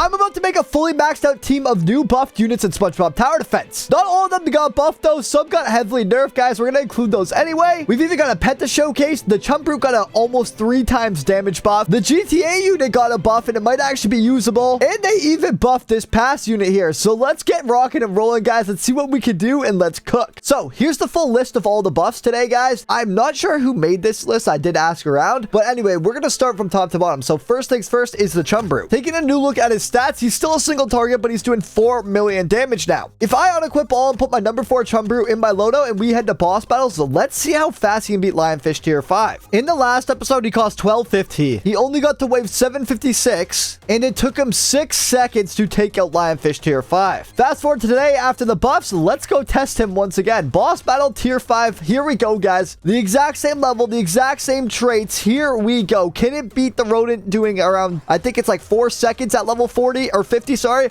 I'm about to make a fully maxed out team of new buffed units in Spongebob Tower Defense. Not all of them got buffed though. Some got heavily nerfed, guys. We're going to include those anyway. We've even got a pet to showcase. The chump brute got an almost 3 times damage buff. The GTA unit got a buff and it might actually be usable. And they even buffed this pass unit here. So let's get rocking and rolling, guys. Let's see what we can do and let's cook. So here's the full list of all the buffs today, guys. I'm not sure who made this list. I did ask around. But anyway, we're going to start from top to bottom. So first things first is the chump brute. Taking a new look at his stats, he's still a single target, but he's doing 4 million damage now. If I unequip all and put my number 4 chump brute in my loadout and we head to boss battles, so let's see how fast he can beat Lionfish tier 5. In the last episode, he cost 1250. He only got to wave 756, and it took him 6 seconds to take out Lionfish tier 5. Fast forward to today after the buffs, let's go test him once again. Boss battle tier 5. Here we go, guys. The exact same level, the exact same traits. Here we go. Can it beat the rodent doing around, I think it's like 4 seconds at level 40 or 50, sorry.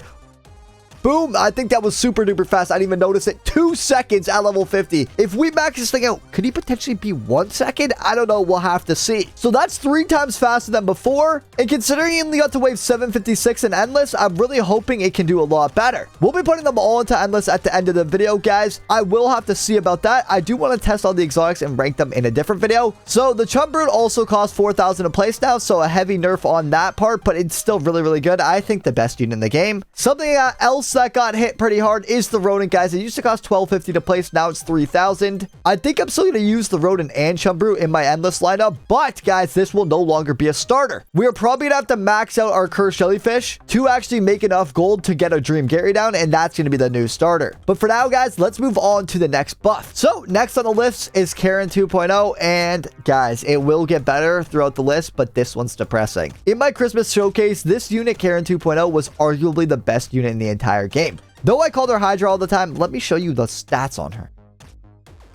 Boom. I think that was super duper fast. I didn't even notice it. 2 seconds at level 50. If we max this thing out, could he potentially be 1 second? I don't know. We'll have to see. So that's 3 times faster than before. And considering he only got to wave 756 in Endless, I'm really hoping it can do a lot better. We'll be putting them all into Endless at the end of the video, guys. I will have to see about that. I do want to test all the exotics and rank them in a different video. So the chump brute also costs 4,000 a place now. So a heavy nerf on that part, but it's still really, really good. I think the best unit in the game. Something else that got hit pretty hard is the rodent, guys. It used to cost 1250 to place. Now it's 3,000. I think I'm still going to use the rodent and chump brute in my endless lineup, but guys, this will no longer be a starter. We're probably gonna have to max out our cursed jellyfish to actually make enough gold to get a dream Gary down, and that's going to be the new starter. But for now, guys, let's move on to the next buff. So next on the list is Karen 2.0, and guys, it will get better throughout the list, but this one's depressing. In my Christmas showcase, this unit Karen 2.0 was arguably the best unit in the entire game. Though I called her Hydra all the time, let me show you the stats on her.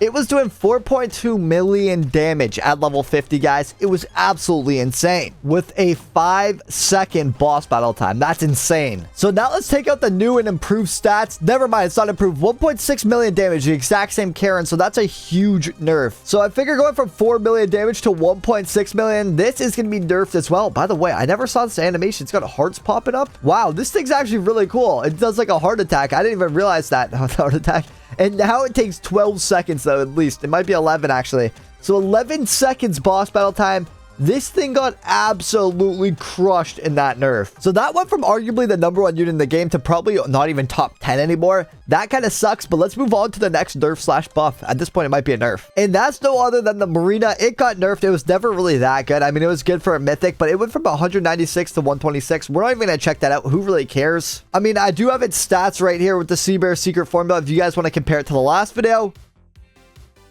It was doing 4.2 million damage at level 50, guys. It was absolutely insane with a 5-second boss battle time. That's insane. So now let's take out the new and improved stats. Never mind, it's not improved. 1.6 million damage, the exact same Karen. So that's a huge nerf. So I figure going from 4 million damage to 1.6 million, this is going to be nerfed as well. By the way, I never saw this animation. It's got hearts popping up. Wow, this thing's actually really cool. It does like a heart attack. I didn't even realize that heart attack. And now it takes 12 seconds, though, at least. It might be 11, actually. So 11 seconds boss battle time. This thing got absolutely crushed in that nerf. So that went from arguably the number 1 unit in the game to probably not even top 10 anymore. That kind of sucks, but let's move on to the next nerf slash buff. At this point, it might be a nerf. And that's no other than the Marina. It got nerfed. It was never really that good. I mean, it was good for a mythic, but it went from 196 to 126. We're not even going to check that out. Who really cares? I mean, I do have its stats right here with the Sea Bear secret formula if you guys want to compare it to the last video.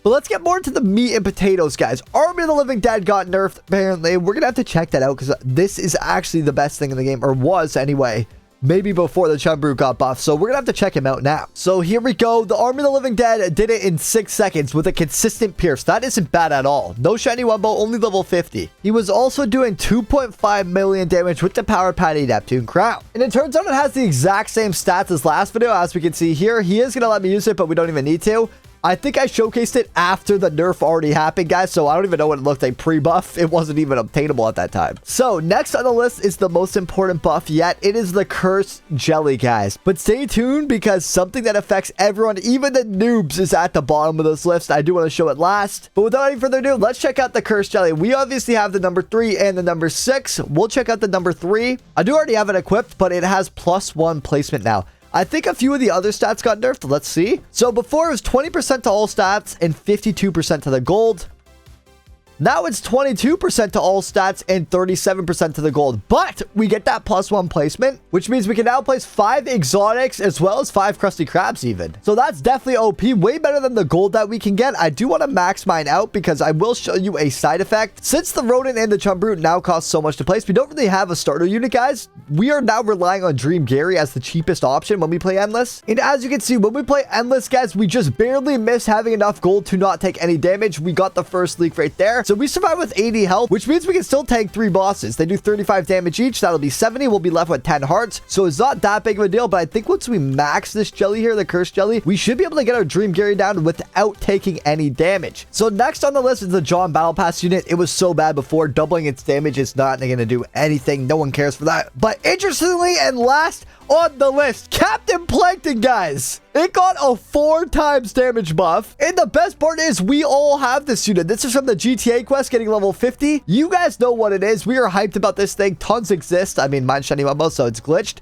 But let's get more into the meat and potatoes, guys. Army of the Living Dead got nerfed, apparently. We're going to have to check that out because this is actually the best thing in the game, or was anyway. Maybe before the chump brute got buffed. So we're going to have to check him out now. So here we go. The Army of the Living Dead did it in 6 seconds with a consistent pierce. That isn't bad at all. No shiny wumbo, only level 50. He was also doing 2.5 million damage with the Power Patty Neptune Crown. And it turns out it has the exact same stats as last video. As we can see here, he is going to let me use it, but we don't even need to. I think I showcased it after the nerf already happened, guys, so I don't even know what it looked like pre-buff. It wasn't even obtainable at that time. So next on the list is the most important buff yet. It is the Cursed Jelly, guys. But stay tuned because something that affects everyone, even the noobs, is at the bottom of this list. I do want to show it last. But without any further ado, let's check out the Cursed Jelly. We obviously have the number 3 and the number 6. We'll check out the number 3. I do already have it equipped, but it has +1 placement now. I think a few of the other stats got nerfed. Let's see. So before it was 20% to all stats and 52% to the gold. Now it's 22% to all stats and 37% to the gold. But we get that +1 placement, which means we can now place 5 exotics as well as 5 crusty crabs even. So that's definitely OP, way better than the gold that we can get. I do want to max mine out because I will show you a side effect. Since the rodent and the chump brute now cost so much to place, we don't really have a starter unit, guys. We are now relying on Dream Gary as the cheapest option when we play Endless. And as you can see, when we play Endless, guys, we just barely miss having enough gold to not take any damage. We got the first leak right there. So So we survive with 80 health, which means we can still tank 3 bosses. They do 35 damage each. That'll be 70. We'll be left with 10 hearts. So it's not that big of a deal, but I think once we max this jelly here, the cursed jelly, we should be able to get our Dream Gary down without taking any damage. So next on the list is the John Battle Pass unit. It was so bad before. Doubling its damage is not going to do anything. No one cares for that. But interestingly, and last on the list, Captain Plankton, guys. It got a 4 times damage buff. And the best part is we all have this unit. This is from the GTA quest, getting level 50. You guys know what it is. We are hyped about this thing. Tons exist. I mean, mine's shiny Mumbo, so it's glitched.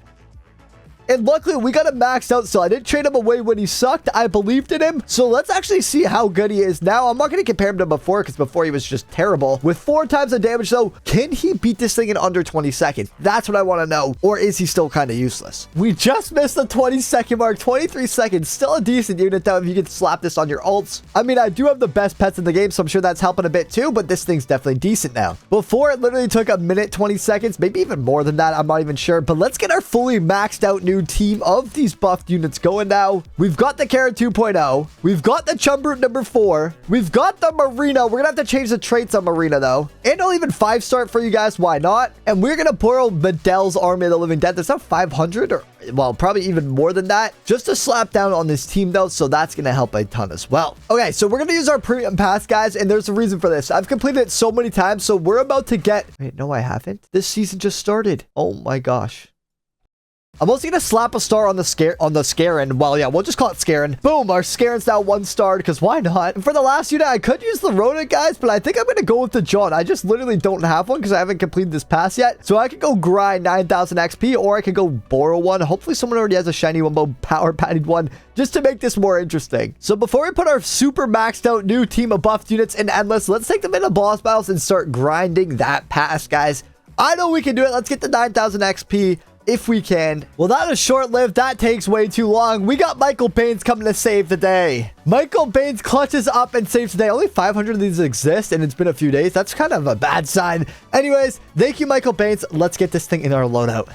And luckily, we got him maxed out, so I didn't trade him away when he sucked. I believed in him. So let's actually see how good he is now. I'm not going to compare him to before, because before he was just terrible. With 4 times the damage, though, can he beat this thing in under 20 seconds? That's what I want to know. Or is he still kind of useless? We just missed the 20-second mark. 23 seconds. Still a decent unit, though, if you can slap this on your ults. I mean, I do have the best pets in the game, so I'm sure that's helping a bit, too. But this thing's definitely decent now. Before, it literally took a minute, 20 seconds. Maybe even more than that. I'm not even sure. But let's get our fully maxed out new team of these buffed units going now. We've got the Karen 2.0. We've got the Chumbrute number 4. We've got the Marina. We're gonna have to change the traits on Marina, though. And I'll even 5-star for you guys. Why not? And we're gonna borrow Medel's Army of the Living Dead. There's not 500 or, well, probably even more than that, just to slap down on this team, though. So that's gonna help a ton as well. Okay, so we're gonna use our premium pass, guys, and there's a reason for this. I've completed it so many times, so we're about to get... Wait, no, I haven't. This season just started. Oh my gosh. I'm also going to slap a star on the Scarin. Well, yeah, we'll just call it Scarin. Boom, our Scarin's now 1-starred, because why not? And for the last unit, I could use the Rodent, guys, but I think I'm going to go with the John. I just literally don't have one because I haven't completed this pass yet. So I could go grind 9,000 XP, or I could go borrow one. Hopefully someone already has a shiny Wumbo power padded one, just to make this more interesting. So before we put our super maxed out new team of buffed units in Endless, let's take them into boss battles and start grinding that pass, guys. I know we can do it. Let's get the 9,000 XP. If we can. Well, that is short-lived. That takes way too long. We got Michael Baines coming to save the day. Michael Baines clutches up and saves the day. Only 500 of these exist, and it's been a few days. That's kind of a bad sign. Anyways, thank you, Michael Baines. Let's get this thing in our loadout.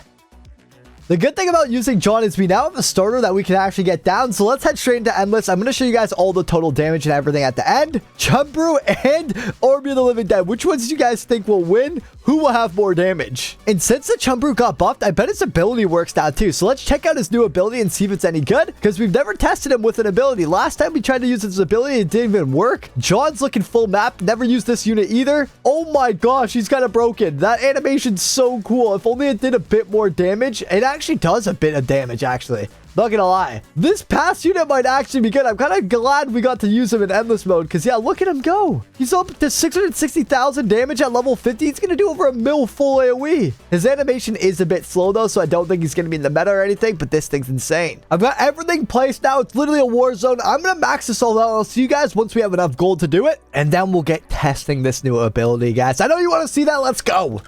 The good thing about using John is we now have a starter that we can actually get down. So let's head straight into Endless. I'm going to show you guys all the total damage and everything at the end. Chumbrute and Army of the Living Dead. Which ones do you guys think will win? Who will have more damage? And since the Chumbrute got buffed, I bet his ability works now too. So let's check out his new ability and see if it's any good, because we've never tested him with an ability. Last time we tried to use his ability, it didn't even work. John's looking full map. Never used this unit either. Oh my gosh, he's kind of broken. That animation's so cool. If only it did a bit more damage. It actually does a bit of damage, actually. Not gonna lie. This pass unit might actually be good. I'm kind of glad we got to use him in Endless mode, because, yeah, look at him go. He's up to 660,000 damage at level 50. He's gonna do over a mil full AoE. His animation is a bit slow, though, so I don't think he's gonna be in the meta or anything, but this thing's insane. I've got everything placed now. It's literally a war zone. I'm gonna max this all out. I'll see you guys once we have enough gold to do it, and then we'll get testing this new ability, guys. I know you want to see that. Let's go.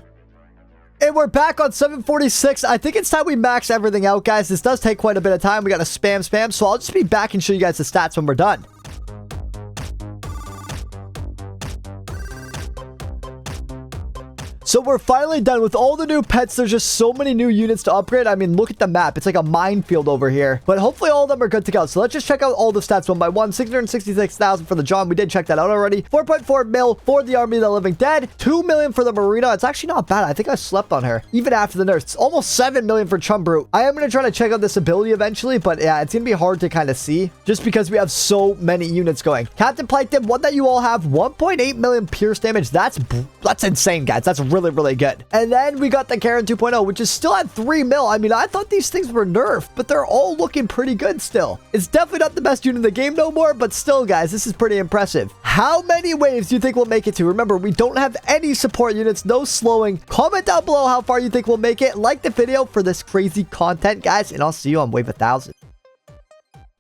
And we're back on 746. I think it's time we max everything out, guys. This does take quite a bit of time. We got to spam. So I'll just be back and show you guys the stats when we're done. So we're finally done with all the new pets. There's just so many new units to upgrade. I mean, look at the map. It's like a minefield over here. But hopefully all of them are good to go. So let's just check out all the stats one by one. 666,000 for the John. We did check that out already. 4.4 mil for the Army of the Living Dead. 2 million for the Marina. It's actually not bad. I think I slept on her. Even after the nerfs. It's almost 7 million for Chumbrute. I am going to try to check out this ability eventually. But yeah, it's going to be hard to kind of see, just because we have so many units going. Captain Plankton, one that you all have. 1.8 million pierce damage. That's insane, guys. That's really good. And then we got the Karen 2.0, which is still at 3 mil. I mean, I thought these things were nerfed, but they're all looking pretty good still. It's definitely not the best unit in the game no more, but still, guys, this is pretty impressive. How many waves do you think we'll make it to? Remember, we don't have any support units, no slowing. Comment down below how far you think we'll make it. Like the video for this crazy content, guys, and I'll see you on wave 1,000.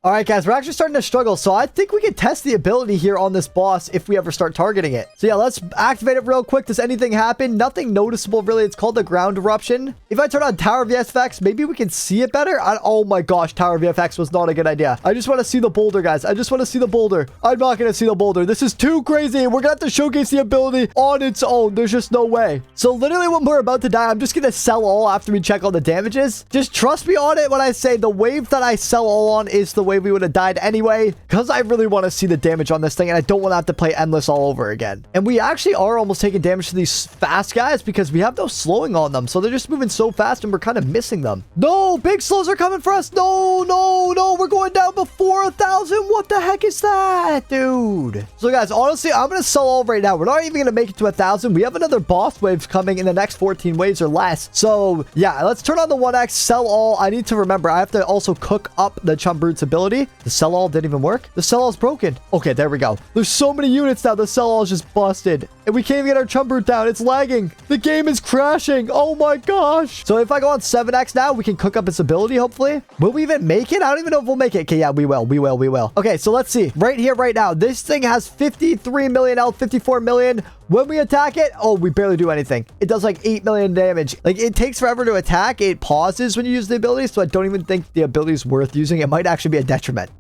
All right, guys, we're actually starting to struggle, so I think we can test the ability here on this boss if we ever start targeting it. So yeah, let's activate it real quick. Does anything happen? Nothing noticeable, really. It's called the ground eruption. If I turn on Tower VFX, maybe we can see it better. Oh my gosh, Tower VFX was not a good idea. I just want to see the boulder, guys. I just want to see the boulder. I'm not going to see the boulder. This is too crazy. We're going to have to showcase the ability on its own. There's just no way. So literally when we're about to die, I'm just going to sell all after we check all the damages. Just trust me on it when I say the wave that I sell all on is the wave, we would have died anyway, because I really want to see the damage on this thing, and I don't want to have to play endless all over again. And we actually are almost taking damage to these fast guys because we have no slowing on them, so they're just moving so fast, and we're kind of missing them. No, big slows are coming for us. No, no, no, we're going down before 1,000. What the heck is that, dude? So guys, honestly, I'm going to sell all right now. We're not even going to make it to 1,000. We have another boss wave coming in the next 14 waves or less. So yeah, let's turn on the 1x, sell all. I need to remember, I have to also cook up the Chum Brute's ability. The sell all didn't even work. The sell all is broken. Okay, there we go. There's so many units now. The sell all is just busted. And we can't even get our Chum Brute down. It's lagging. The game is crashing. Oh my gosh. So if I go on 7x now, we can cook up its ability, hopefully. Will we even make it? I don't even know if we'll make it. Okay, yeah, we will. We will. We will. Okay, so let's see. Right here, right now, this thing has 53 million health, 54 million. When we attack it, oh, we barely do anything. It does like 8 million damage. Like, it takes forever to attack. It pauses when you use the ability, so I don't even think the ability is worth using. It might actually be a detriment.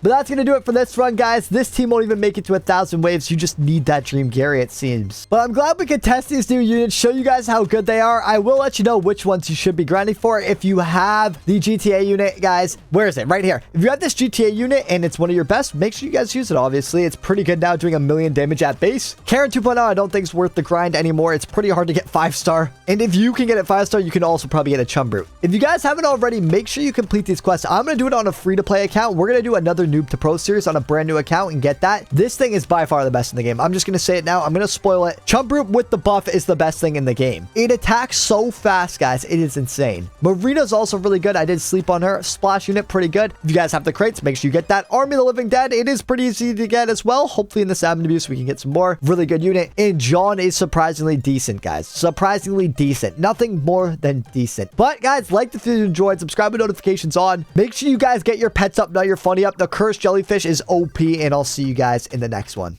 But that's going to do it for this run, guys. This team won't even make it to 1,000 waves. You just need that Dream Gary, it seems. But I'm glad we could test these new units, show you guys how good they are. I will let you know which ones you should be grinding for. If you have the GTA unit, guys, where is it? Right here. If you have this GTA unit and it's one of your best, make sure you guys use it, obviously. It's pretty good now, doing 1 million damage at base. Karen 2.0, I don't think is worth the grind anymore. It's pretty hard to get 5-star. And if you can get it 5-star, you can also probably get a Chum Brute. If you guys haven't already, make sure you complete these quests. I'm going to do it on a free-to-play account. We're going to do another Noob to Pro series on a brand new account and get that. This thing is by far the best in the game. I'm just going to say it now. I'm going to spoil it. Chum Brute with the buff is the best thing in the game. It attacks so fast, guys. It is insane. Marina's also really good. I did sleep on her. Splash unit, pretty good. If you guys have the crates, make sure you get that. Army of the Living Dead, it is pretty easy to get as well. Hopefully in the Salmon Abuse, we can get some more. Really good unit. And John is surprisingly decent, guys. Surprisingly decent. Nothing more than decent. But guys, like the video, enjoyed, subscribe with notifications on. Make sure you guys get your pets up, not your funny up. The cursed jellyfish is OP, and I'll see you guys in the next one.